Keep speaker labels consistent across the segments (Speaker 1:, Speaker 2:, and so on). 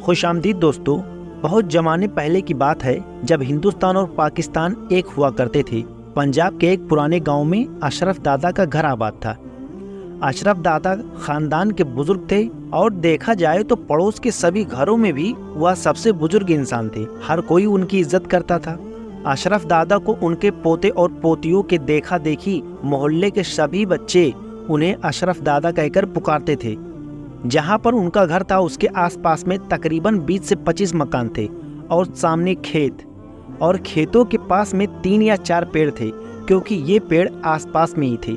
Speaker 1: खुशामदीद दोस्तों। बहुत जमाने पहले की बात है जब हिंदुस्तान और पाकिस्तान एक हुआ करते थे। पंजाब के एक पुराने गांव में अशरफ दादा का घर आबाद था। अशरफ दादा खानदान के बुजुर्ग थे और देखा जाए तो पड़ोस के सभी घरों में भी वह सबसे बुजुर्ग इंसान थे। हर कोई उनकी इज्जत करता था। अशरफ दादा को उनके पोते और पोतियों के देखा देखी मोहल्ले के सभी बच्चे उन्हें अशरफ दादा कहकर पुकारते थे। जहाँ पर उनका घर था उसके आसपास में तकरीबन 20 से 25 मकान थे और सामने खेत, और खेतों के पास में 3 या 4 पेड़ थे। क्योंकि ये पेड़ आसपास में ही थे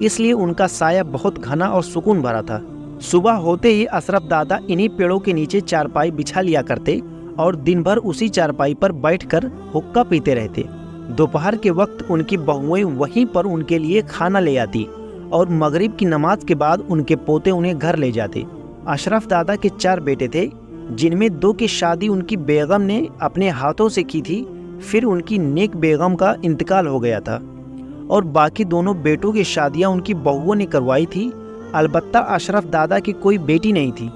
Speaker 1: इसलिए उनका साया बहुत घना और सुकून भरा था। सुबह होते ही अशरफ दादा इन्हीं पेड़ों के नीचे चारपाई बिछा लिया करते और दिन भर उसी चारपाई पर बैठकर हुक्का पीते रहते। दोपहर के वक्त उनकी बहुएं वहीं पर उनके लिए खाना ले आती और मगरिब की नमाज के बाद उनके पोते उन्हें घर ले जाते। अशरफ दादा के 4 बेटे थे जिनमें 2 की शादी उनकी बेगम ने अपने हाथों से की थी। फिर उनकी नेक बेगम का इंतकाल हो गया था और बाकी दोनों बेटों की शादियां उनकी बहुओं ने करवाई थी। अलबत्ता अशरफ दादा की कोई बेटी नहीं थी,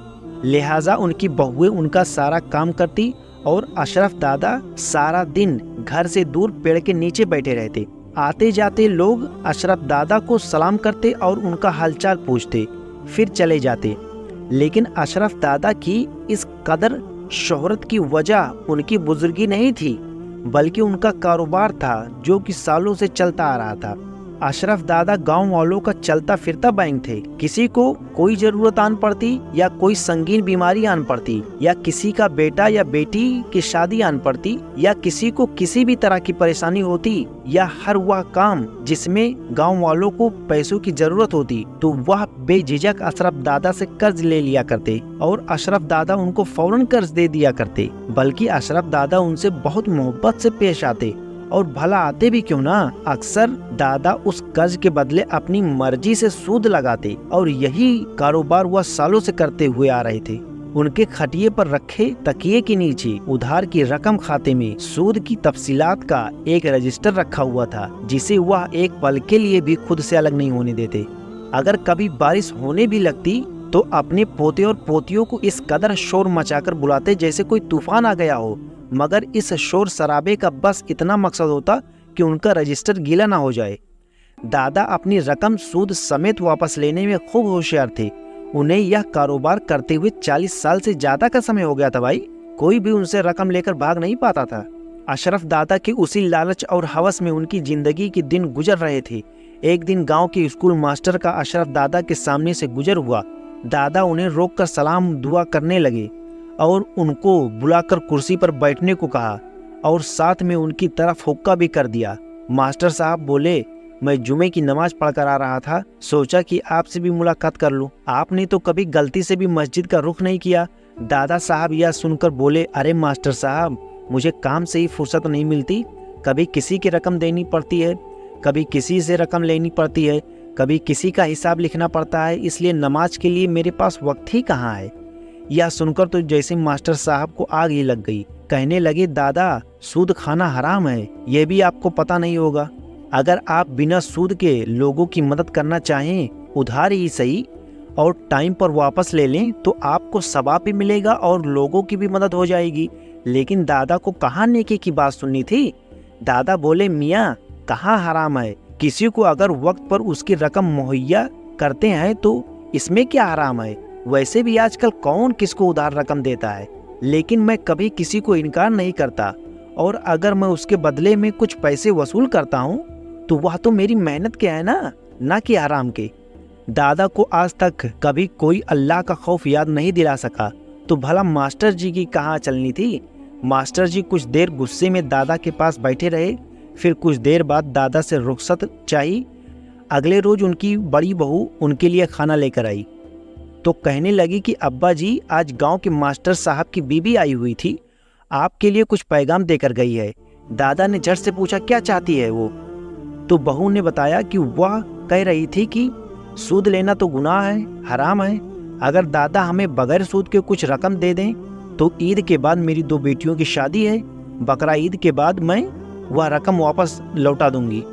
Speaker 1: लिहाजा उनकी बहुएं उनका सारा काम करती और अशरफ दादा सारा दिन घर से दूर पेड़ के नीचे बैठे रहते। आते जाते लोग अशरफ दादा को सलाम करते और उनका हालचाल पूछते, फिर चले जाते। लेकिन अशरफ दादा की इस कदर शोहरत की वजह उनकी बुजुर्गी नहीं थी, बल्कि उनका कारोबार था जो कि सालों से चलता आ रहा था। अशरफ दादा गांव वालों का चलता फिरता बैंक थे। किसी को कोई जरूरत आन पड़ती या कोई संगीन बीमारी आन पड़ती या किसी का बेटा या बेटी की शादी आन पड़ती या किसी को किसी भी तरह की परेशानी होती या हर वह काम जिसमें गांव वालों को पैसों की जरूरत होती तो वह बेझिझक अशरफ दादा से कर्ज ले लिया करते और अशरफ दादा उनको फौरन कर्ज दे दिया करते। बल्कि अशरफ दादा उनसे बहुत मोहब्बत से पेश आते और भला आते भी क्यों ना, अक्सर दादा उस कर्ज के बदले अपनी मर्जी से सूद लगाते और यही कारोबार वह सालों से करते हुए आ रहे थे। उनके खटिये पर रखे तकिए के नीचे उधार की रकम खाते में सूद की तफसीलात का एक रजिस्टर रखा हुआ था जिसे वह एक पल के लिए भी खुद से अलग नहीं होने देते। अगर कभी बारिश होने भी लगती तो अपने पोते और पोतियों को इस कदर शोर मचाकर बुलाते जैसे कोई तूफान आ गया हो, मगर इस शोर शराबे का बस इतना मकसद होता कि उनका रजिस्टर गीला ना हो जाए। दादा अपनी रकम सूद समेत वापस लेने में खूब होशियार थे। उन्हें यह कारोबार करते हुए 40 साल से ज्यादा का समय हो गया था भाई। कोई भी उनसे रकम लेकर भाग नहीं पाता था। अशरफ दादा के उसी लालच और हवस में उनकी जिंदगी के दिन गुजर रहे थे। एक दिन गाँव के स्कूल मास्टर का अशरफ दादा के सामने से गुजर हुआ। दादा उन्हें रोककर सलाम दुआ करने लगे और उनको बुलाकर कुर्सी पर बैठने को कहा और साथ में उनकी तरफ हुक्का भी कर दिया। मास्टर साहब बोले, मैं जुमे की नमाज पढ़कर आ रहा था, सोचा कि आपसे भी मुलाकात कर लूं। आपने तो कभी गलती से भी मस्जिद का रुख नहीं किया। दादा साहब यह सुनकर बोले, अरे मास्टर साहब, मुझे काम से ही फुर्सत नहीं मिलती। कभी किसी की रकम देनी पड़ती है, कभी किसी से रकम लेनी पड़ती है, कभी किसी का हिसाब लिखना पड़ता है, इसलिए नमाज के लिए मेरे पास वक्त ही कहाँ है। यह सुनकर तो जैसे मास्टर साहब को आग ही लग गई। कहने लगे, दादा, सूद खाना हराम है, यह भी आपको पता नहीं होगा। अगर आप बिना सूद के लोगों की मदद करना चाहें, उधार ही सही, और टाइम पर वापस ले लें तो आपको सवाब भी मिलेगा और लोगों की भी मदद हो जाएगी। लेकिन दादा को कहाँ नेकी की बात सुननी थी। दादा बोले, मियाँ, कहाँ हराम है। किसी को अगर वक्त पर उसकी रकम मुहैया करते हैं तो इसमें क्या हराम है। वैसे भी आजकल कौन किसको उधार रकम देता है। लेकिन मैं कभी किसी को इनकार नहीं करता, और अगर मैं उसके बदले में कुछ पैसे वसूल करता हूँ तो वह तो मेरी मेहनत के है ना कि हराम के। दादा को आज तक कभी कोई अल्लाह का खौफ याद नहीं दिला सका तो भला मास्टर जी की कहाँ चलनी थी। मास्टर जी कुछ देर गुस्से में दादा के पास बैठे रहे, फिर कुछ देर बाद दादा से रुखसत चाहिए। अगले रोज उनकी बड़ी बहू उनके लिए खाना लेकर आई तो कहने लगी कि अब्बा जी, आज गांव के मास्टर साहब की बीबी आई हुई थी, आपके लिए कुछ पैगाम देकर गई है। दादा ने झट से पूछा, क्या चाहती है वो। तो बहू ने बताया कि वह कह रही थी कि सूद लेना तो गुनाह है, हराम है। अगर दादा हमें बगैर सूद के कुछ रकम दे दें तो ईद के बाद मेरी 2 बेटियों की शादी है, बकरा ईद के बाद मैं वह रकम वापस लौटा दूंगी।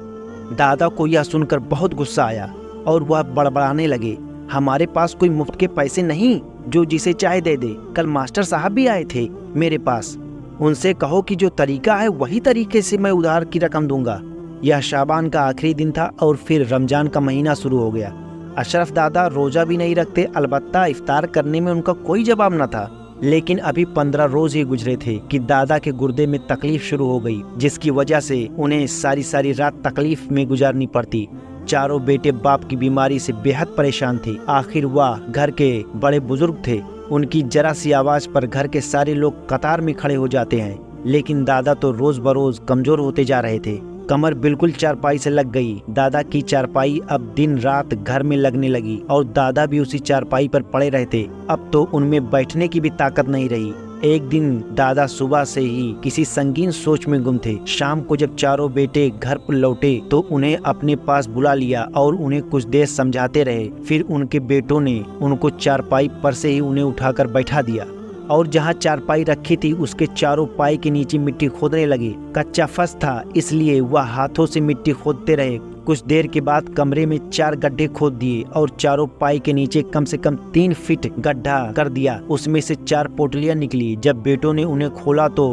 Speaker 1: दादा को यह सुनकर बहुत गुस्सा आया और वह बड़बड़ाने लगे, हमारे पास कोई मुफ्त के पैसे नहीं, जो जिसे चाहे दे दे। कल मास्टर साहब भी आए थे मेरे पास, उनसे कहो कि जो तरीका है वही तरीके से मैं उधार की रकम दूंगा। यह शाबान का आखिरी दिन था और फिर रमजान का महीना शुरू हो गया। अशरफ दादा रोजा भी नहीं रखते, अलबत्ता इफ्तार करने में उनका कोई जवाब न था। लेकिन अभी 15 रोज ही गुजरे थे कि दादा के गुर्दे में तकलीफ शुरू हो गई, जिसकी वजह से उन्हें सारी सारी रात तकलीफ में गुजारनी पड़ती। चारों बेटे बाप की बीमारी से बेहद परेशान थे। आखिर वह घर के बड़े बुजुर्ग थे, उनकी जरा सी आवाज पर घर के सारे लोग कतार में खड़े हो जाते हैं। लेकिन दादा तो रोज बरोज कमजोर होते जा रहे थे। कमर बिल्कुल चारपाई से लग गई। दादा की चारपाई अब दिन रात घर में लगने लगी और दादा भी उसी चारपाई पर पड़े रहते। अब तो उनमें बैठने की भी ताकत नहीं रही। एक दिन दादा सुबह से ही किसी संगीन सोच में गुम थे। शाम को जब चारों बेटे घर पर लौटे तो उन्हें अपने पास बुला लिया और उन्हें कुछ देर समझाते रहे। फिर उनके बेटों ने उनको चारपाई पर से ही उन्हें उठाकर बैठा दिया और जहाँ चारपाई रखी थी उसके चारों पाई के नीचे मिट्टी खोदने लगे। कच्चा फर्श था, इसलिए वह हाथों से मिट्टी खोदते रहे। कुछ देर के बाद कमरे में 4 गड्ढे खोद दिए और चारों पाई के नीचे कम से कम 3 फीट गड्ढा कर दिया। उसमें से 4 पोटलियां निकली। जब बेटों ने उन्हें खोला तो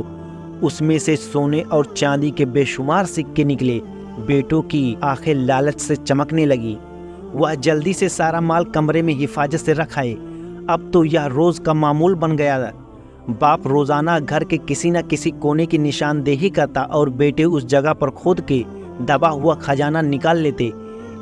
Speaker 1: उसमें से सोने और चांदी के बेशुमार सिक्के निकले। बेटों की आंखें लालच से चमकने लगी। वह जल्दी से सारा माल कमरे में हिफाजत से रखाए। अब तो यह रोज का मामूल बन गया। बाप रोजाना घर के किसी न किसी कोने की निशानदेही करता और बेटे उस जगह पर खोद के दबा हुआ खजाना निकाल लेते।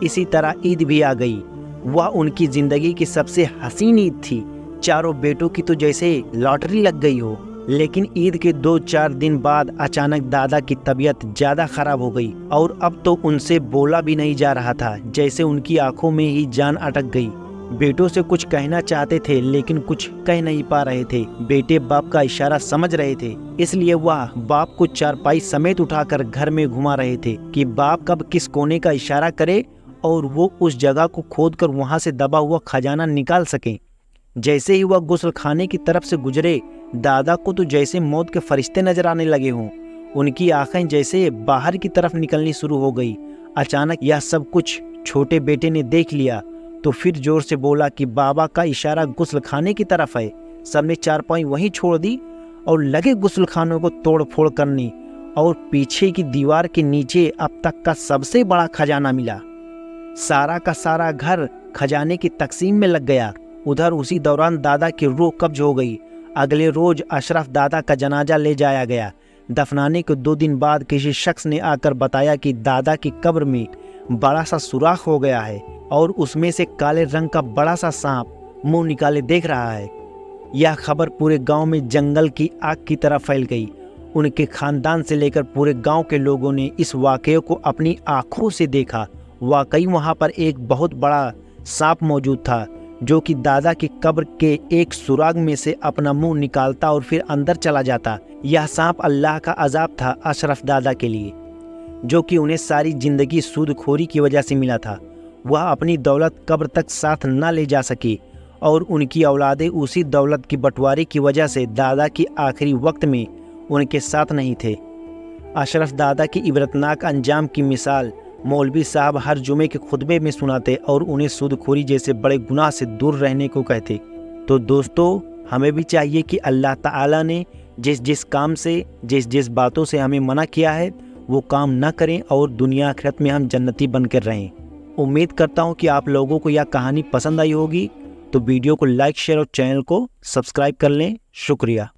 Speaker 1: इसी तरह ईद भी आ गई। वह उनकी जिंदगी की सबसे हसीन ईद थी। चारों बेटों की तो जैसे लॉटरी लग गई हो। लेकिन ईद के 2-4 दिन बाद अचानक दादा की तबीयत ज्यादा खराब हो गई और अब तो उनसे बोला भी नहीं जा रहा था, जैसे उनकी आंखों में ही जान अटक गई। बेटों से कुछ कहना चाहते थे लेकिन कुछ कह नहीं पा रहे थे। बेटे बाप का इशारा समझ रहे थे, इसलिए वह बाप को चारपाई समेत उठाकर घर में घुमा रहे थे कि बाप कब किस कोने का इशारा करे और वो उस जगह को खोदकर वहां से दबा हुआ खजाना निकाल सकें। जैसे ही वह गुस्ल खाने की तरफ से गुजरे, दादा को तो जैसे मौत के फरिश्ते नजर आने लगे हों। उनकी आंखें जैसे बाहर की तरफ निकलनी शुरू हो गई। अचानक यह सब कुछ छोटे बेटे ने देख लिया तो फिर जोर से बोला कि बाबा का इशारा गुस्ल खाने की तरफ है। सबने चारपाई वहीं छोड़ दी और लगे गुस्ल खानों को तोड़ फोड़ करने और पीछे की दीवार के नीचे अब तक का सबसे बड़ा खजाना मिला। सारा का सारा घर खजाने की तकसीम में लग गया। उधर उसी दौरान दादा की रूह कब्ज हो गई। अगले रोज अशरफ दादा का जनाजा ले जाया गया। दफनाने के 2 दिन बाद किसी शख्स ने आकर बताया कि दादा की कब्र में बड़ा सा सुराख हो गया है और उसमें से काले रंग का बड़ा सा सांप मुंह निकाले देख रहा है। यह खबर पूरे गांव में जंगल की आग की तरह फैल गई। उनके खानदान से लेकर पूरे गांव के लोगों ने इस वाकये को अपनी आंखों से देखा। वाकई वहां पर एक बहुत बड़ा सांप मौजूद था जो कि दादा की कब्र के एक सुराग में से अपना मुंह निकालता और फिर अंदर चला जाता। यह सांप अल्लाह का अजाब था अशरफ दादा के लिए, जो कि उन्हें सारी जिंदगी सूदखोरी की वजह से मिला था। वह अपनी दौलत कब्र तक साथ न ले जा सकी और उनकी औलादे उसी दौलत की बंटवारे की वजह से दादा की आखिरी वक्त में उनके साथ नहीं थे। अशरफ दादा की इबरतनाक अंजाम की मिसाल मौलवी साहब हर जुमे के खुतबे में सुनाते और उन्हें सूदखोरी जैसे बड़े गुनाह से दूर रहने को कहते। तो दोस्तों, हमें भी चाहिए कि अल्लाह ताला ने जिस जिस काम से, जिस जिस बातों से हमें मना किया है वो काम न करें और दुनिया आखिरत में हम जन्नती बनकर रहें। उम्मीद करता हूँ कि आप लोगों को यह कहानी पसंद आई होगी। तो वीडियो को लाइक, शेयर और चैनल को सब्सक्राइब कर लें। शुक्रिया।